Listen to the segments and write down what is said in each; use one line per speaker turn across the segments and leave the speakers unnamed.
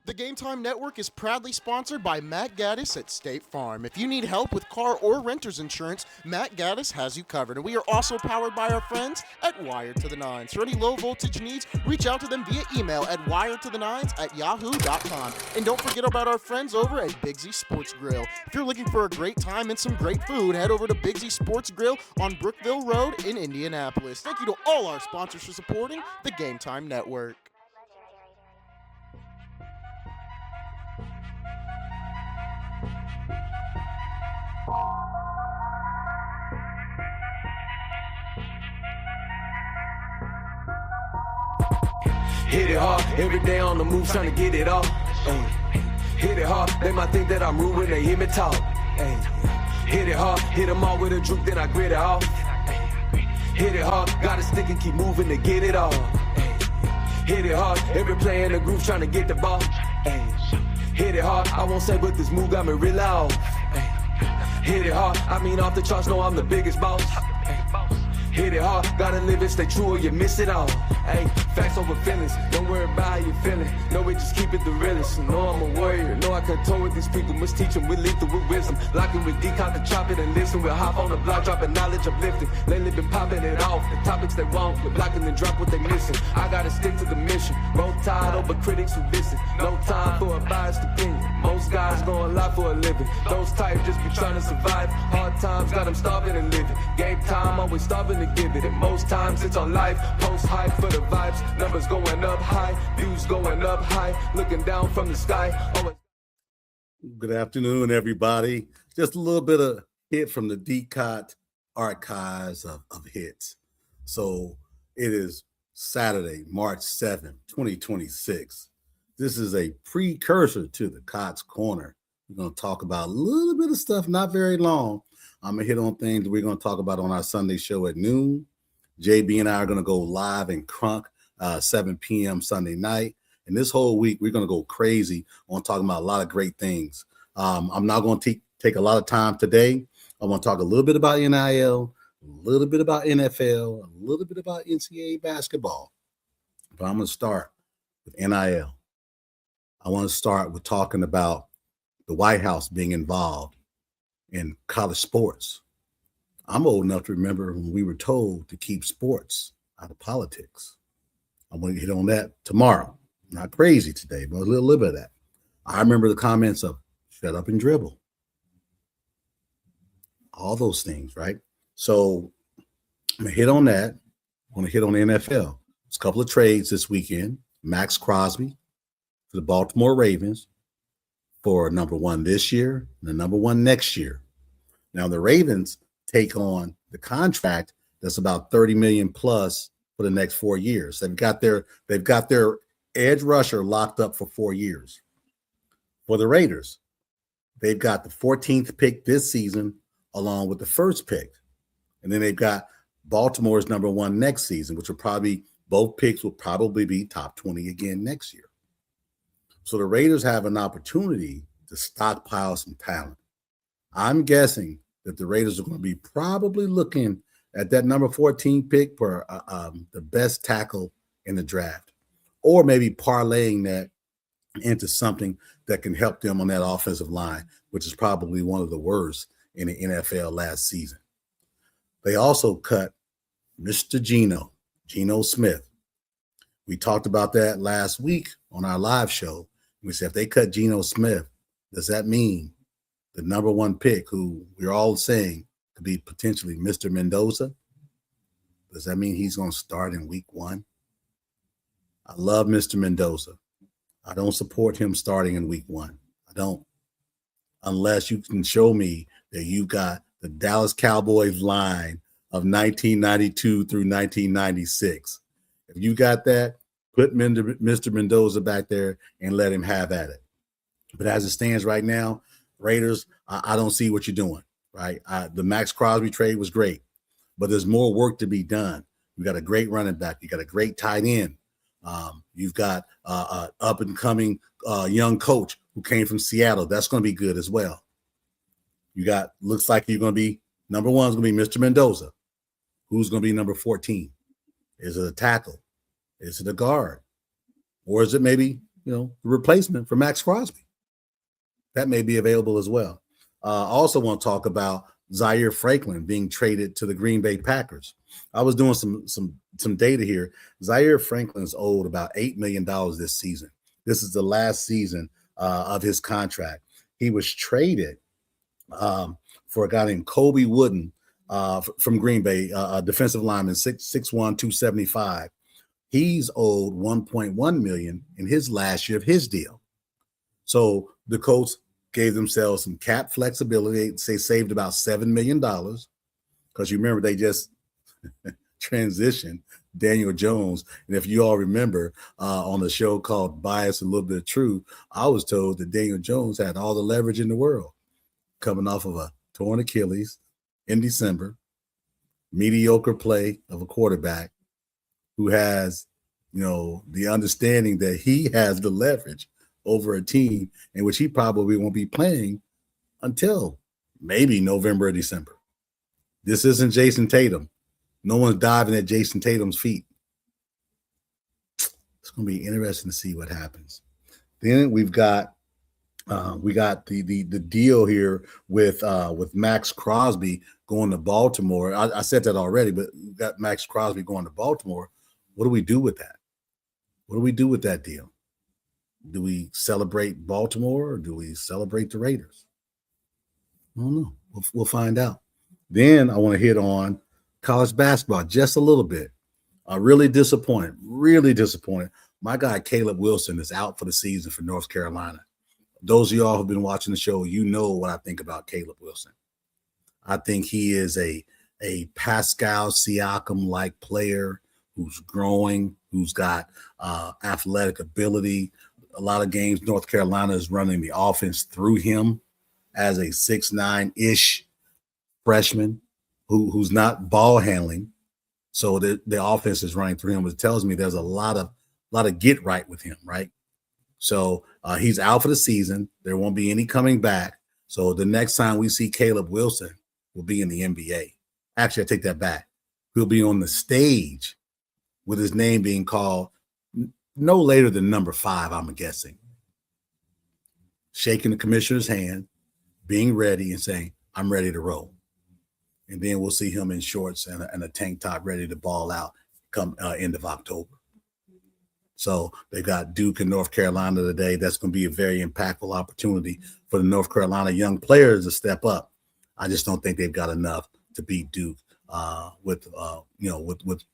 The Game Time Network is proudly sponsored by Matt Gaddis at State Farm. If you need help with car or renter's insurance, Matt Gaddis has you covered. And we are also powered by our friends at Wired to the Nines. For any low voltage needs, reach out to them via email at wiredtothenines@yahoo.com. And don't forget about our friends over at Bigsy Sports Grill. If you're looking for a great time and some great food, head over to Bigsy Sports Grill on Brookville Road in Indianapolis. Thank you to all our sponsors for supporting the Game Time Network.
Hit it hard, every day on the move, trying to get it off. Hit it hard, they might think that I'm rude when they hear me talk. Hit it hard, hit them all with a juke, then I grit it off. Hit it hard, gotta stick and keep moving to get it off. Hit it hard, every player in the groove trying to get the ball. Hit it hard, I won't say, but this move got me real off. Hit it hard, I mean off the charts, know I'm the biggest boss. Hit it hard, gotta live it, stay true or you miss it all. Hey, facts over feelings, don't worry about how you feeling. No, we just keep it the realest. Know I'm a warrior, know I can tour with these people. Must teach them with lethal, with wisdom. Locking with Dcot to chop it and listen. We'll hop on the block, dropping knowledge uplifting. Lately been popping it off, the topics they want. We're blocking and drop what they missing. I gotta stick to the mission. Roll tide over critics who listen. No time for a biased opinion. Most guys going lie for a living. Those types just be trying to survive. Hard times got them starving and living. Game time always starving to give it. And most times it's on life. Post hype for the vibes. Numbers going up high. Views going up high. Looking down from the sky. Always.
Good afternoon, everybody. Just a little bit of hit from the Dcot archives of hits. So it is Saturday, March 7th, 2026. This is a precursor to the Cots Corner. We're going to talk about a little bit of stuff, not very long. I'm going to hit on things that we're going to talk about on our Sunday show at noon. JB and I are going to go live in Crunk 7 p.m. Sunday night. And this whole week, we're going to go crazy on talking about a lot of great things. I'm not going to take a lot of time today. I want to talk a little bit about NIL, a little bit about NFL, a little bit about NCAA basketball. But I'm going to start with NIL. I want to start with talking about the White House being involved in college sports. I'm old enough to remember when we were told to keep sports out of politics. I'm going to hit on that tomorrow. Not crazy today, but a little bit of that. I remember the comments of shut up and dribble. All those things, right? So I'm going to hit on that. I'm going to hit on the NFL. There's a couple of trades this weekend. Maxx Crosby for the Baltimore Ravens for number one this year and the number one next year. Now the Ravens take on the contract that's about $30 million plus for the next 4 years. They've got their edge rusher locked up for 4 years. For the Raiders, they've got the 14th pick this season along with the first pick. And then they've got Baltimore's number one next season, which will probably, both picks will probably be top 20 again next year. So the Raiders have an opportunity to stockpile some talent. I'm guessing that the Raiders are going to be probably looking at that number 14 pick for the best tackle in the draft, or maybe parlaying that into something that can help them on that offensive line, which is probably one of the worst in the NFL last season. They also cut Mr. Geno Smith. We talked about that last week on our live show. We said if they cut Geno Smith, does that mean the number one pick, who we're all saying could be potentially Mr. Mendoza, does that mean he's going to start in week one? I love Mr. Mendoza. I don't support him starting in week one. I don't. Unless you can show me that you got the Dallas Cowboys line of 1992 through 1996. If you got that, put Mr. Mendoza back there and let him have at it. But as it stands right now, Raiders, I don't see what you're doing, right? The Maxx Crosby trade was great, but there's more work to be done. You got a great running back. You got a great tight end. You've got an up-and-coming young coach who came from Seattle. That's going to be good as well. Looks like you're going to be, number one is going to be Mr. Mendoza. Who's going to be number 14? Is it a tackle? Is it a guard? Or is it maybe the replacement for Maxx Crosby. That may be available as well. I also want to talk about Zaire Franklin being traded to the Green Bay Packers. I was doing some data here. Zaire Franklin's owed about $8 million this season. This is the last season of his contract. He was traded for a guy named Kobe Wooden from Green Bay, a defensive lineman, 6'1", 275. He's owed $1.1 million in his last year of his deal. So the Colts gave themselves some cap flexibility. They saved about $7 million because you remember they just transitioned Daniel Jones. And if you all remember on the show called Bias and a Little Bit of Truth, I was told that Daniel Jones had all the leverage in the world coming off of a torn Achilles in December, mediocre play of a quarterback who has, the understanding that he has the leverage over a team in which he probably won't be playing until maybe November or December. This isn't Jason Tatum. No one's diving at Jason Tatum's feet. It's going to be interesting to see what happens. Then we've got the deal here with Maxx Crosby going to Baltimore. I said that already, but we've got Maxx Crosby going to Baltimore. What do we do with that? What do we do with that deal? Do we celebrate Baltimore or do we celebrate the Raiders? I don't know. We'll find out. Then I want to hit on college basketball just a little bit. Really disappointed. My guy Caleb Wilson is out for the season for North Carolina. Those of y'all who've been watching the show, you know what I think about Caleb Wilson. I think he is a Pascal Siakam-like player who's growing, who's got athletic ability. A lot of games, North Carolina is running the offense through him as a 6'9"-ish freshman who's not ball handling. So the offense is running through him. It tells me there's a lot of get right with him, right? So he's out for the season. There won't be any coming back. So the next time we see Caleb Wilson will be in the NBA. Actually, I take that back. He'll be on the stage with his name being called no later than number 5, I'm guessing. Shaking the commissioner's hand, being ready and saying, I'm ready to roll. And then we'll see him in shorts and a tank top ready to ball out come end of October. So they got Duke and North Carolina today. That's going to be a very impactful opportunity for the North Carolina young players to step up. I just don't think they've got enough to beat Duke with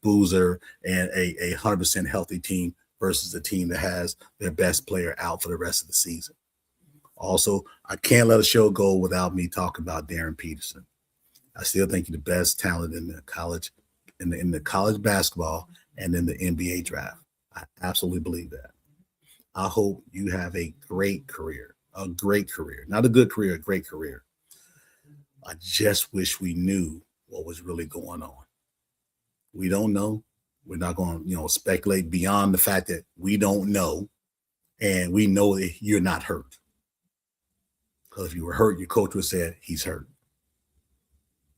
Boozer and a 100% healthy team versus a team that has their best player out for the rest of the season. Also, I can't let a show go without me talking about Darren Peterson. I still think he's the best talent in the college, in the college basketball and in the NBA draft. I absolutely believe that. I hope you have a great career, not a good career, a great career. I just wish we knew what was really going on. We don't know. We're not going to, speculate beyond the fact that we don't know, and we know that you're not hurt. Because if you were hurt, your coach would have said he's hurt.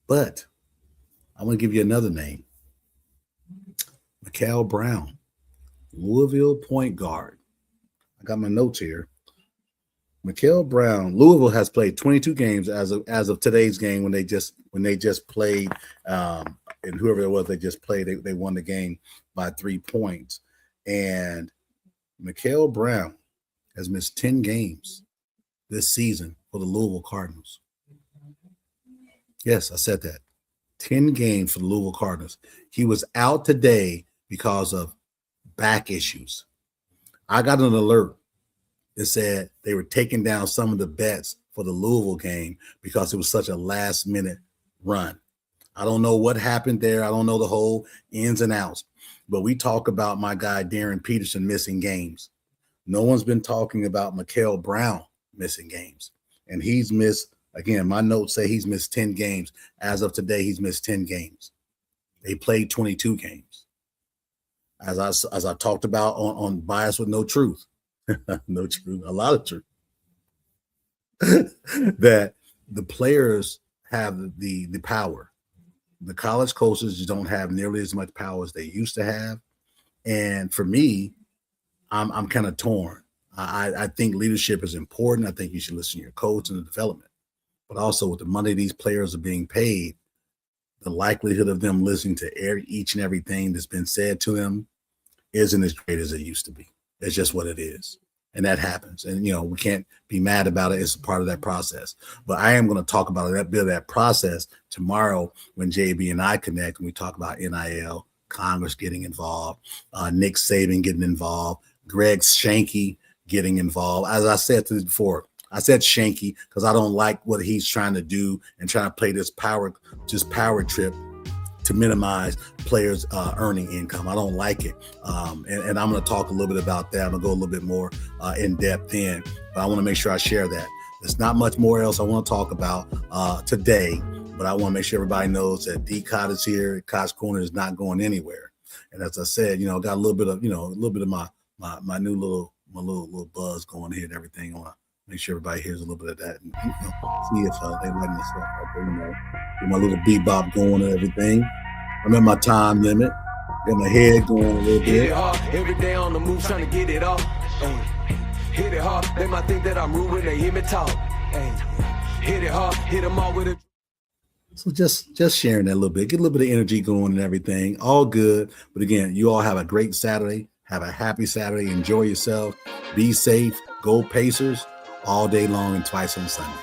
But I'm going to give you another name. Mikal Brown, Louisville point guard. I got my notes here. Mikal Brown, Louisville has played 22 games as of today's game when they just played, and whoever it was they just played, they won the game by 3 points. And Mikal Brown has missed 10 games this season for the Louisville Cardinals. Yes, I said that. 10 games for the Louisville Cardinals. He was out today because of back issues. I got an alert that said they were taking down some of the bets for the Louisville game because it was such a last-minute run. I don't know what happened there. I don't know the whole ins and outs. But we talk about my guy Darren Peterson missing games. No one's been talking about Mikal Brown missing games. And he's missed, again, my notes say he's missed 10 games. As of today, he's missed 10 games. They played 22 games. As I talked about on Bias with No Truth. No truth, a lot of truth. That the players have the power. The college coaches just don't have nearly as much power as they used to have. And for me, I'm kind of torn. I think leadership is important. I think you should listen to your coach and the development. But also with the money these players are being paid, the likelihood of them listening to each and everything that's been said to them isn't as great as it used to be. It's just what it is. And that happens. And, we can't be mad about it. It's part of that process. But I am going to talk about that bit of that process tomorrow when JB and I connect and we talk about NIL, Congress getting involved, Nick Saban getting involved, Greg Shanky getting involved. As I said to this before, I said Shanky because I don't like what he's trying to do and trying to play this power trip to minimize players' earning income. I don't like it. And I'm going to talk a little bit about that. I'm going to go a little bit more in depth in, but I want to make sure I share that. There's not much more else I want to talk about today, but I want to make sure everybody knows that Dcot is here. Cots Corner is not going anywhere. And as I said, got a little bit of, my new little buzz going here and everything. I want to make sure everybody hears a little bit of that and see if they like my stuff out there, get my little bebop going and everything. I'm at my time limit. Got my head going a little bit.
Hit it hard, every day on the move, trying to get it off. Hit it hard, they might think that I'm rude when they hear me talk. Hit it hard, hit them all with a.
So just sharing that a little bit, get a little bit of energy going and everything. All good. But again, you all have a great Saturday. Have a happy Saturday. Enjoy yourself. Be safe. Go Pacers all day long and twice on Sunday.